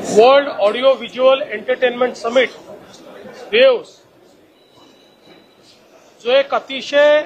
World audio visual entertainment summit waves जो एक अतिशय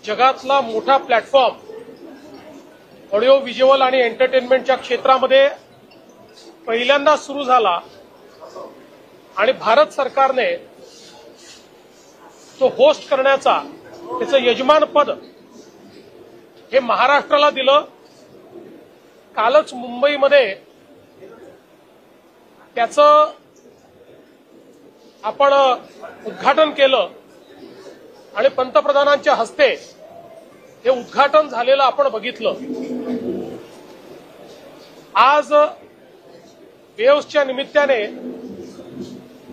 जगातला मोठा प्लॅटफॉर्म ऑडिओ व्हिज्युअल आणि एंटरटेनमेंटच्या क्षेत्रामध्ये पहिल्यांदा सुरू झाला आणि भारत सरकारने तो होस्ट करण्याचा त्याचं यजमानपद हे महाराष्ट्राला दिलं। कालच मुंबईमध्ये त्याचं आपण उद्घाटन केलं आणि पंतप्रधानांच्या हस्ते हे उद्घाटन झालेलं आपण बघितलं। आज वेव्सच्या निमित्ताने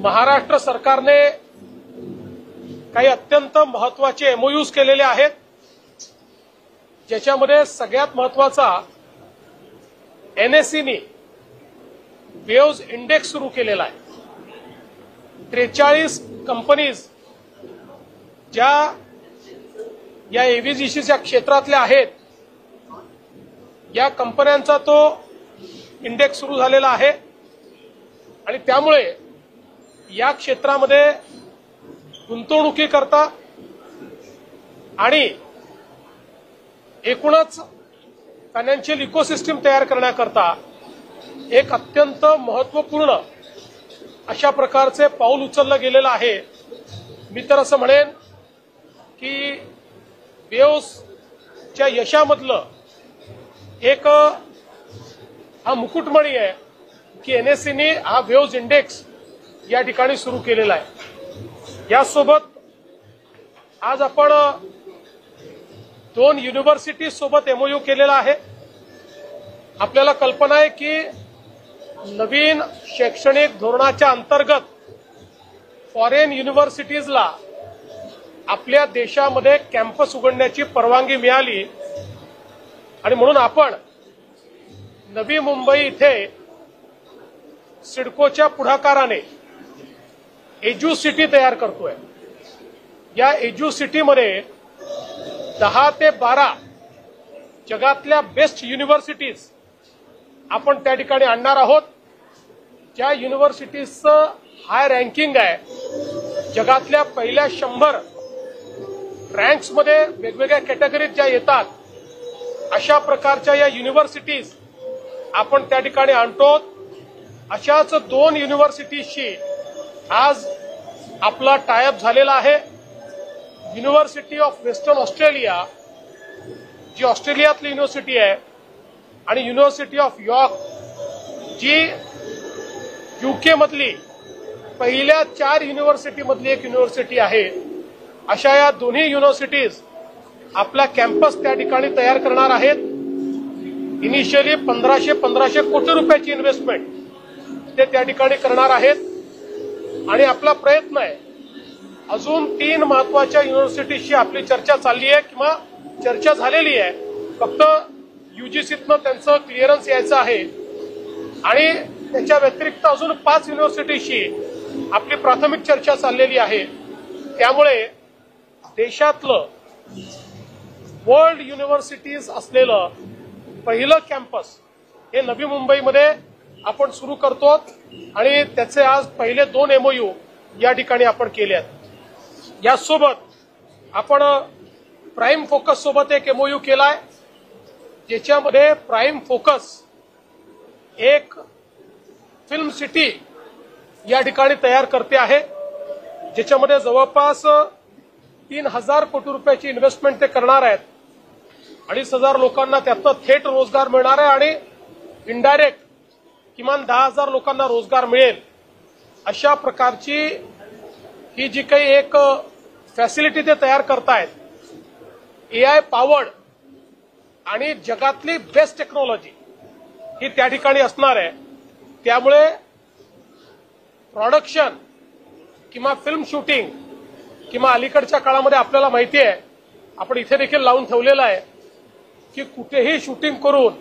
महाराष्ट्र सरकारने काही अत्यंत महत्वाचे एमओयूज केलेले आहेत, ज्याच्यामध्ये सगळ्यात महत्वाचा एनएसईने वेव्स इंडेक्स सुरू केलेला आहे। 43 कंपनीज ज्या या एव्हीजीसीच्या क्षेत्रातल्या आहेत, या कंपन्यांचा तो इंडेक्स सुरू झालेला आहे आणि त्यामुळे या क्षेत्रामध्ये गुंतवणुकीकरता आणि एकूणच फायनान्शियल इकोसिस्टम तयार करण्याकरता एक अत्यंत महत्वपूर्ण अशा प्रकारचे पाऊल उचललं गेलेलं आहे। मी तर असं म्हणेन की वेव्सच्या यशामधलं एक हा मुकुटमणी आहे की एनएसईने हा वेव्स इंडेक्स या ठिकाणी सुरू केलेला आहे। यासोबत आज आपण 2 युनिव्हर्सिटी सोबत एमओयू केलेला आहे। आपल्याला कल्पना आहे की नवीन शैक्षणिक धोरणाच्या अंतर्गत फॉरेन युनिव्हर्सिटीजला आपल्या देशामध्ये कॅम्पस उघडण्याची परवानगी मिळाली आणि म्हणून आपण नवी मुंबई इथे सिडकोच्या पुढाकाराने एज्यू सिटी तयार करतोय। या एज्यू सिटीमध्ये 10 ते 12 जगातल्या बेस्ट युनिव्हर्सिटीज आपण त्या ठिकाणी आणणार आहोत। ज्या युनिव्हर्सिटीजचं हाय रँकिंग आहे, जगातल्या पहिल्या 100 रँक्समध्ये वेगवेगळ्या कॅटेगरीज ज्या येतात, अशा प्रकारच्या या युनिव्हर्सिटीज आपण त्या ठिकाणी आणतो। अशाच 2 युनिव्हर्सिटीजशी आज आपला टायअप झालेला आहे। युनिव्हर्सिटी ऑफ वेस्टर्न ऑस्ट्रेलिया जी ऑस्ट्रेलियातली युनिव्हर्सिटी आहे आणि युनिव्हर्सिटी ऑफ यॉर्क जी यूके मधली पहिल्या 4 युनिव्हर्सिटी मधली एक युनिव्हर्सिटी आहे। अशा या दोन्ही युनिव्हर्सिटीज आपला कॅम्पस त्या ठिकाणी तयार करणार आहेत। इनिशियली 1500 कोटी रुपयाची इन्व्हेस्टमेंट ते त्या ठिकाणी करणार आहेत आणि आपला प्रयत्न आहे अजून 3 महत्वाच्या युनिव्हर्सिटीशी आपली चर्चा चालली आहे किंवा चर्चा झालेली आहे। फक्त यूजीसीतनं त्यांचं क्लिअरन्स यायचं आहे आणि त्याच्या व्यतिरिक्त अजून 5 युनिव्हर्सिटीशी आपली प्राथमिक चर्चा चाललेली आहे। त्यामुळे देशातलं वर्ल्ड युनिव्हर्सिटीज असलेलं पहिलं कॅम्पस हे नवी मुंबईमध्ये आपण सुरू करतो आणि त्याचे आज पहिले 2 एमओयू या ठिकाणी आपण केले आहेत। यासोबत आपण प्राईम फोकस सोबत एक एमओयू केलाय, ज्याच्यामध्ये प्राईम फोकस एक फिल्म सिटी या ठिकाणी तयार करते आहे, ज्याच्यामध्ये जवळपास 3000 कोटी रुपयाची इन्व्हेस्टमेंट ते करणार आहेत। 2500 लोकांना त्यातनं थेट रोजगार मिळणार आहे आणि इनडायरेक्ट किमान 10,000 लोकांना रोजगार मिळेल। अशा प्रकारची ही जी काही एक फॅसिलिटी ते तयार करतायत, एआय पॉवर्ड आणि जगातली बेस्ट टेक्नॉलॉजी ही त्या ठिकाणी असणार आहे। त्यामुळे प्रोडक्शन किंवा फिल्म शूटिंग किंवा अलीकडच्या काळामध्ये आपल्याला माहिती आहे, आपण इथे देखील लावून ठेवलेलं आहे की कुठेही शूटिंग करून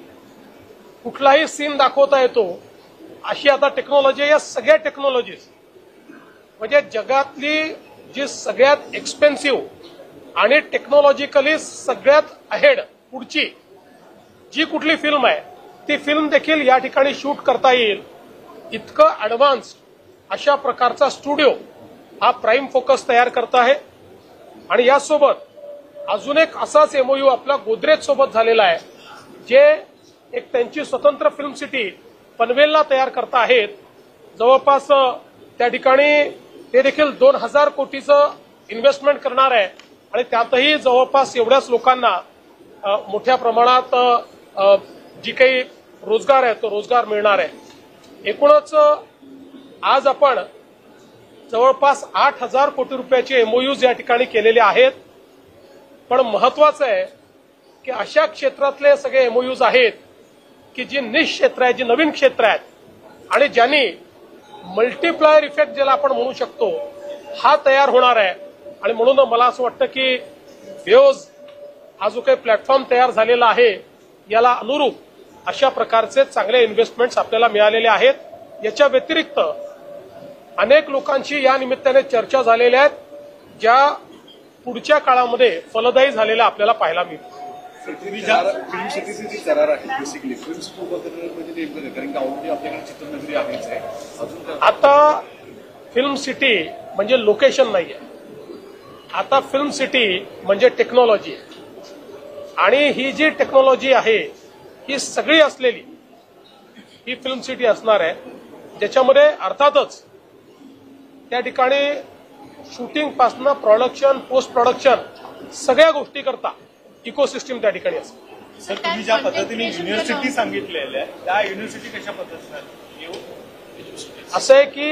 कुठलाही सीन दाखवता येतो, अशी आता टेक्नॉलॉजी। या सगळ्या टेक्नॉलॉजीज म्हणजे जगातली जी सगळ्यात एक्सपेन्सिव्ह आणि टेक्नॉलॉजिकली सगळ्यात अहेड पुढची जी कुठली फिल्म आहे ती फिल्म देखील या ठिकाणी शूट करता येईल इतकं ऍडव्हान्स्ड अशा प्रकारचा स्टुडिओ हा प्राईम फोकस तयार करत आहे. आणि यासोबत अजून एक असाच एमओयू आपला गोदरेज सोबत झालेला आहे, जे एक त्यांची स्वतंत्र फिल्म सिटी पनवेलला तयार करत आहेत. जवळपास त्या ठिकाणी ते देखील 2000 कोटीचं इन्व्हेस्टमेंट करणार आहे आणि त्यातही जवळपास एवढ्याच लोकांना मोठ्या प्रमाणात जी काही रोजगार आहे तो रोजगार मिळणार आहे. एकूणच आज आपण जवळपास 8000 कोटी रुपयाचे एमओयूज या ठिकाणी केलेले आहेत. पण महत्वाचं आहे की अशा क्षेत्रातले सगळे एमओयूज आहेत की जी निश क्षेत्र आहे, जी नवीन क्षेत्र आहेत आणि ज्यांनी मल्टीप्लायर इफेक्ट ज्याला आपण म्हणू शकतो हा तयार होणार आहे. आणि म्हणून मला असं वाटतं की वेव्ज हा जो काही प्लॅटफॉर्म तयार झालेला आहे याला अनुरूप अशा प्रकारचे चांगले इन्व्हेस्टमेंट्स आपल्याला मिळालेले आहेत. याच्या व्यतिरिक्त अनेक लोकांशी या निमित्ताने चर्चा झालेल्या आहेत, ज्या पुढच्या काळामध्ये फलदायी झालेल्या आपल्याला पाहायला मिळतील. फिल्म सिटीची जी करार आहे बेसिकली फिल्म सिटी म्हणजे नेमकं कारण की ऑलरेडी आपल्याकडे चित्रनगरी आहेच आहे. अजून आता फिल्म सिटी म्हणजे लोकेशन नाहीये, आता फिल्म सिटी म्हणजे टेक्नॉलॉजी आहे. आणि ही जी टेक्नॉलॉजी आहे ही सगळी असलेली ही फिल्म सिटी असणार आहे, ज्याच्यामध्ये अर्थातच त्या ठिकाणी शूटिंग पासून प्रोडक्शन पोस्ट प्रोडक्शन सगळ्या गोष्टी करता इकोसिस्टम त्या ठिकाणी असते. सर, तुम्ही ज्या पद्धतीने युनिव्हर्सिटी सांगितलेल्या आहे त्या युनिव्हर्सिटी कशा पद्धतीने असं आहे की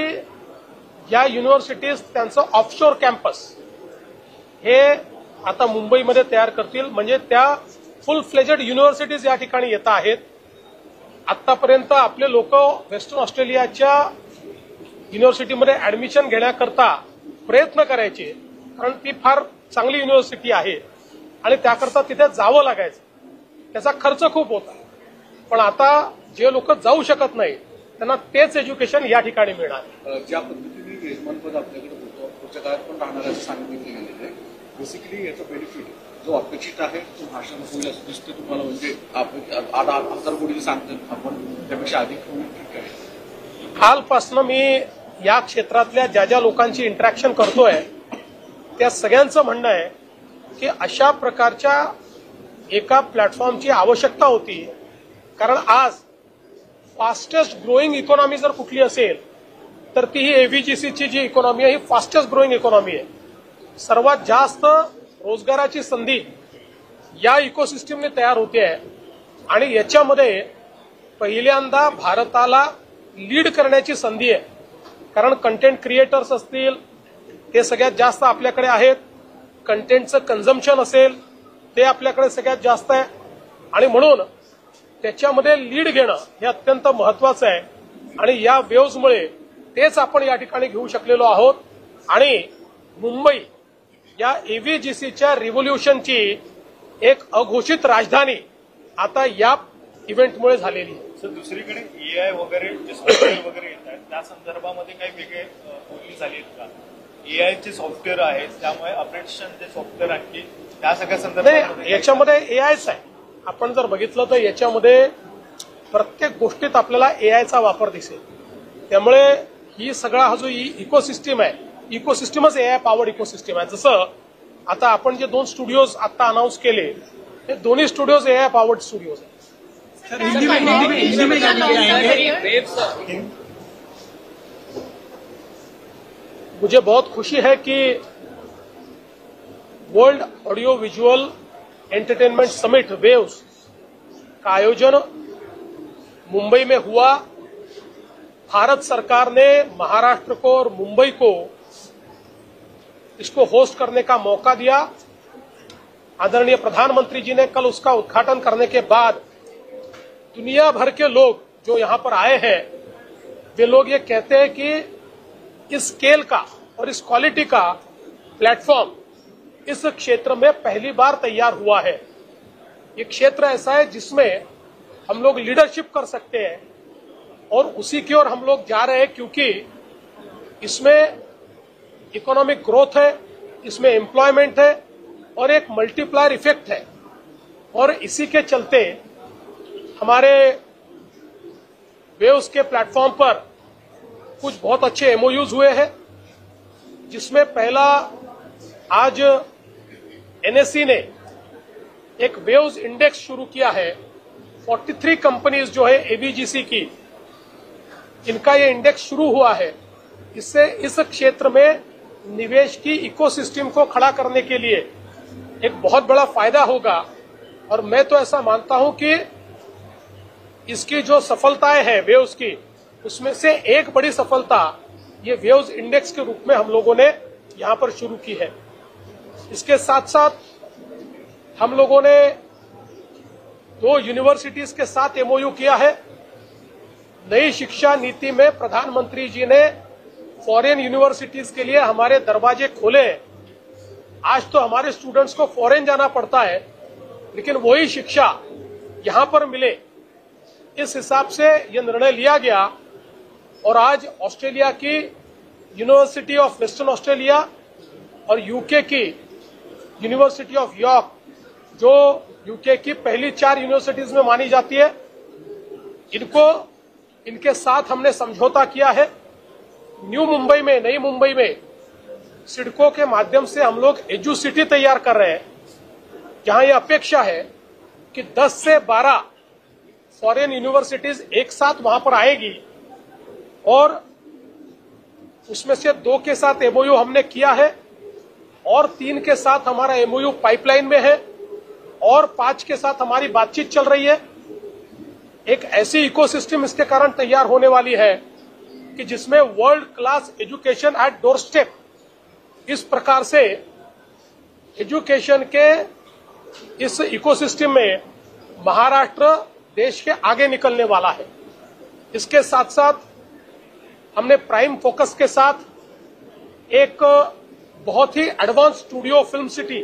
या युनिव्हर्सिटीज त्यांचं ऑफशोर कॅम्पस हे आता मुंबईमध्ये तयार करतील. म्हणजे त्या फुल फ्लेजेड युनिव्हर्सिटीज या ठिकाणी येत आहेत. आतापर्यंत आपले लोक वेस्टर्न ऑस्ट्रेलियाच्या युनिव्हर्सिटीमध्ये ऍडमिशन घेण्याकरता प्रयत्न करायचे, कारण ती फार चांगली युनिव्हर्सिटी आहे आणि त्याकरता तिथे जावं लागायचं, त्याचा खर्च खूप होता. पण आता जे लोक जाऊ शकत नाही त्यांना तेच एज्युकेशन या ठिकाणी मिळणार. ज्या पद्धतीने यजमानपद आपल्याकडे होतं पुढच्या काळात पण राहणार असं सांगितलं गेलेलं आहे. बेसिकली याचा बेनिफिट जो अपेक्षित आहे तो भाषण होईल असं दिसतं तुम्हाला. म्हणजे 8,000 कोटी सांगतात आपण त्यापेक्षा अधिक होईल ठीक आहे. कालपासनं मी या क्षेत्रातल्या ज्या ज्या लोकांची इंटरॅक्शन करतोय त्या सगळ्यांचं म्हणणं आहे की अशा प्रकारच्या एका प्लॅटफॉर्मची आवश्यकता होती. कारण आज फास्टेस्ट ग्रोईंग इकॉनॉमी जर कुठली असेल तर ती ही एव्हीजीसीची जी इकॉनॉमी आहे ही फास्टेस्ट ग्रोईंग इकॉनॉमी आहे. सर्वात जास्त रोजगाराची संधी या इकोसिस्टमने तयार होते आहे आणि याच्यामध्ये पहिल्यांदा भारताला लीड करण्याची संधी आहे. कारण कंटेंट क्रिएटर्स असतील ते सगळ्यात जास्त आपल्याकडे आहेत, कंटेंटचं कन्झम्पशन असेल ते आपल्याकडे सगळ्यात जास्त आहे आणि म्हणून त्याच्यामध्ये लीड घेणं हे अत्यंत महत्वाचं आहे. आणि या वेव्हजमुळे तेच आपण या ठिकाणी घेऊ शकलेलो आहोत. आणि मुंबई या एव्हीजीसीच्या रिव्होल्युशनची एक अघोषित राजधानी आता या इव्हेंटमुळे झालेली आहे. सर, दुसरीकडे एआय वगैरे जे सॉफ्टवेअर वगैरे येत आहेत त्या संदर्भामध्ये काही वेगळे बोलणी झाली आहेत का? एआयचे सॉफ्टवेअर आहेत त्यामुळे ऑपरेशनचे सॉफ्टवेअर आणखी त्या सगळ्या संदर्भात याच्यामध्ये एआयच आहे. आपण जर बघितलं तर याच्यामध्ये प्रत्येक गोष्टीत आपल्याला एआयचा वापर दिसेल. त्यामुळे ही सगळा हा जो इकोसिस्टम आहे इकोसिस्टमच एआय पॉवर्ड इकोसिस्टम आहे. जसं आता आपण जे 2 स्टुडिओज आता अनाऊन्स केले हे दोन्ही स्टुडिओज एआय पॉवर्ड स्टुडिओज आहेत. मुझे बहुत खुशी है कि world audio visual entertainment summit waves का आयोजन मुंबई में हुआ. भारत सरकार ने महाराष्ट्र को और मुंबई को इसको होस्ट करने का मौका दिया. आदरणीय प्रधानमंत्री जी ने कल उसका उद्घाटन करने के बाद दुनिया भर के लोग जो यहां पर आए हैं वे लोग ये कहते हैं कि इस स्केल का और इस क्वालिटी का प्लेटफॉर्म इस क्षेत्र में पहली बार तैयार हुआ है. ये क्षेत्र ऐसा है जिसमें हम लोग लीडरशिप कर सकते हैं और उसी की ओर हम लोग जा रहे हैं, क्योंकि इसमें इकोनॉमिक ग्रोथ है, इसमें एम्प्लॉयमेंट है और एक मल्टीप्लायर इफेक्ट है. और इसी के चलते हमारे वेव्स के प्लेटफॉर्म पर कुछ बहुत अच्छे एमओयूज हुए हैं, जिसमें पहला आज एनएससी ने एक वेव्स इंडेक्स शुरू किया है। 43 कंपनीज जो है एबीजीसी की, इनका ये इंडेक्स शुरू हुआ है। इससे इस क्षेत्र में निवेश की इकोसिस्टम को खड़ा करने के लिए एक बहुत बड़ा फायदा होगा। और मैं तो ऐसा मानता हूं कि इसकी जो सफलताएं हैं वेव्स की, उसमें से एक बड़ी सफलता ये वेव्स इंडेक्स के रूप में हम लोगों ने यहां पर शुरू की है। इसके साथ साथ हम लोगों ने 2 यूनिवर्सिटीज के साथ एमओयू किया है। नई शिक्षा नीति में प्रधानमंत्री जी ने फॉरेन यूनिवर्सिटीज के लिए हमारे दरवाजे खोले। आज तो हमारे स्टूडेंट्स को फॉरेन जाना पड़ता है, लेकिन वही शिक्षा यहां पर मिले, इस हिसाब से यह निर्णय लिया गया। और आज ऑस्ट्रेलिया की यूनिवर्सिटी ऑफ वेस्टर्न ऑस्ट्रेलिया और यूके की यूनिवर्सिटी ऑफ यॉर्क, जो यूके की पहली 4 यूनिवर्सिटीज में मानी जाती है, इनके साथ हमने समझौता किया है। नई मुंबई में सिडको के माध्यम से हम लोग एजुसिटी तैयार कर रहे हैं, जहां यह अपेक्षा है कि 10 से 12 फॉरेन यूनिवर्सिटीज एक साथ वहां पर आएगी। और उसमें से 2 के साथ एमओयू हमने किया है और 3 के साथ हमारा एमओयू पाइपलाइन में है और 5 के साथ हमारी बातचीत चल रही है। एक ऐसी इकोसिस्टम इसके कारण तैयार होने वाली है कि जिसमें world class education at doorstep, इस प्रकार से एजुकेशन के इस इकोसिस्टम में महाराष्ट्र देश के आगे निकलने वाला है। इसके साथ साथ हमने प्राइम फोकस के साथ एक बहुत ही एडवांस स्टूडियो फिल्म सिटी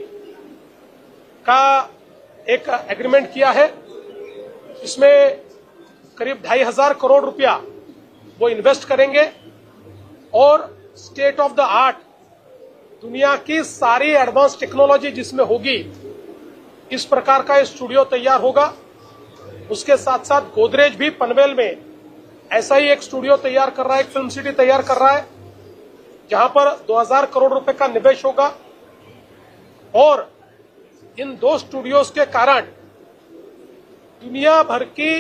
का एक एग्रीमेंट किया है। इसमें करीब 2,500 करोड़ रुपया वो इन्वेस्ट करेंगे और स्टेट ऑफ द आर्ट, दुनिया की सारी एडवांस टेक्नोलॉजी जिसमें होगी, इस प्रकार का स्टूडियो तैयार होगा। उसके साथ साथ गोदरेज भी पनवेल में ऐसा ही एक स्टूडियो तैयार कर रहा है, एक फिल्म सिटी तैयार कर रहा है, जहां पर 2,000 करोड़ रुपए का निवेश होगा। और इन 2 स्टूडियोज के कारण दुनिया भर की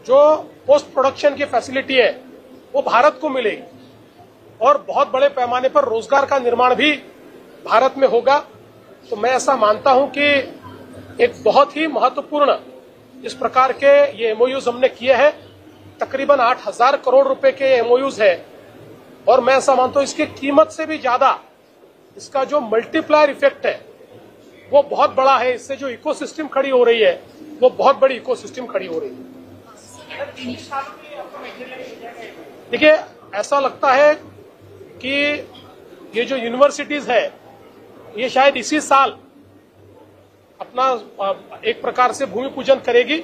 जो पोस्ट प्रोडक्शन की फैसिलिटी है वो भारत को मिलेगी और बहुत बड़े पैमाने पर रोजगार का निर्माण भी भारत में होगा। तो मैं ऐसा मानता हूं कि एक बहुत ही महत्वपूर्ण इस प्रकार के ये एमओयूज हमने किए हैं। तकरीबन 8,000 करोड़ रुपए के एमओयूज है और मैं ऐसा मानता हूं इसकी कीमत से भी ज्यादा इसका जो मल्टीप्लायर इफेक्ट है वो बहुत बड़ा है। इससे जो इकोसिस्टम खड़ी हो रही है वो बहुत बड़ी इकोसिस्टम खड़ी हो रही है। देखिए, ऐसा लगता है कि ये जो यूनिवर्सिटीज है ये शायद इसी साल अपना एक प्रकार से भूमि पूजन करेगी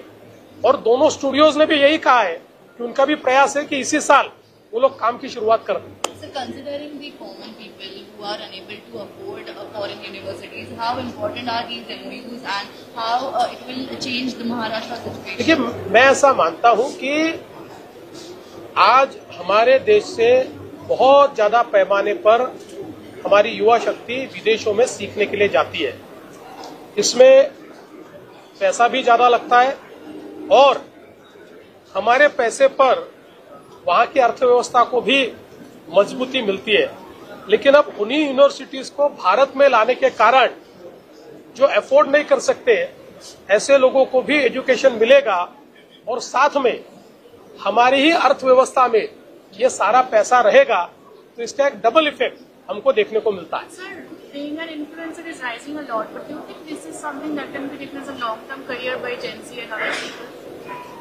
और दोनों स्टूडियोज ने भी यही कहा है कि उनका भी प्रयास है कि इसी साल वो लोग काम की शुरुआत कर दें। So considering the common people who are unable to afford foreign universities, how important are these MOUs and how it will change the Maharashtra situation? देखिए, मैं ऐसा मानता हूं कि आज हमारे देश से बहुत ज्यादा पैमाने पर हमारी युवा शक्ति विदेशों में सीखने के लिए जाती है। इसमें पैसा भी ज्यादा लगता है और हमारे पैसे पर वहां की अर्थव्यवस्था को भी मजबूती मिलती है। लेकिन अब उन्हीं यूनिवर्सिटीज को भारत में लाने के कारण जो अफोर्ड नहीं कर सकते, ऐसे लोगों को भी एजुकेशन मिलेगा और साथ में हमारी ही अर्थव्यवस्था में ये सारा पैसा रहेगा। तो इसका एक डबल इफेक्ट हमको देखने को मिलता है। Sir, being an influencer is rising a lot, but do you think this is something that can be taken as a long-term career by Gen Z and other people?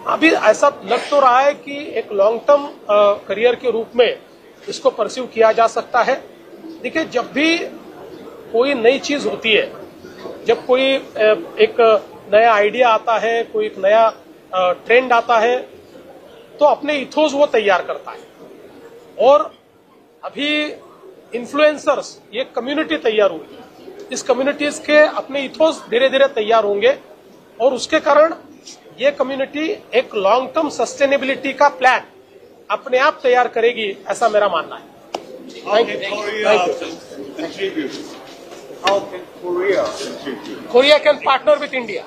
अभी ऐसा लग तो रहा है कि एक लॉन्ग टर्म करियर के रूप में इसको परस्यू किया जा सकता है। देखिए, जब भी कोई नई चीज होती है, जब कोई एक नया आइडिया आता है, कोई एक नया ट्रेंड आता है, तो अपने इथोस वो तैयार करता है। और अभी इन्फ्लुएंसर्स, ये कम्युनिटी तैयार हुई, इस कम्युनिटीज के अपने इथोस धीरे धीरे तैयार होंगे और उसके कारण ये कम्युनिटी एक लॉन्ग टर्म सस्टेनेबिलिटी का प्लान अपने आप तैयार करेगी, ऐसा मेरा मानना है। Thank you. How can Korea contribute? Korea can partner with India.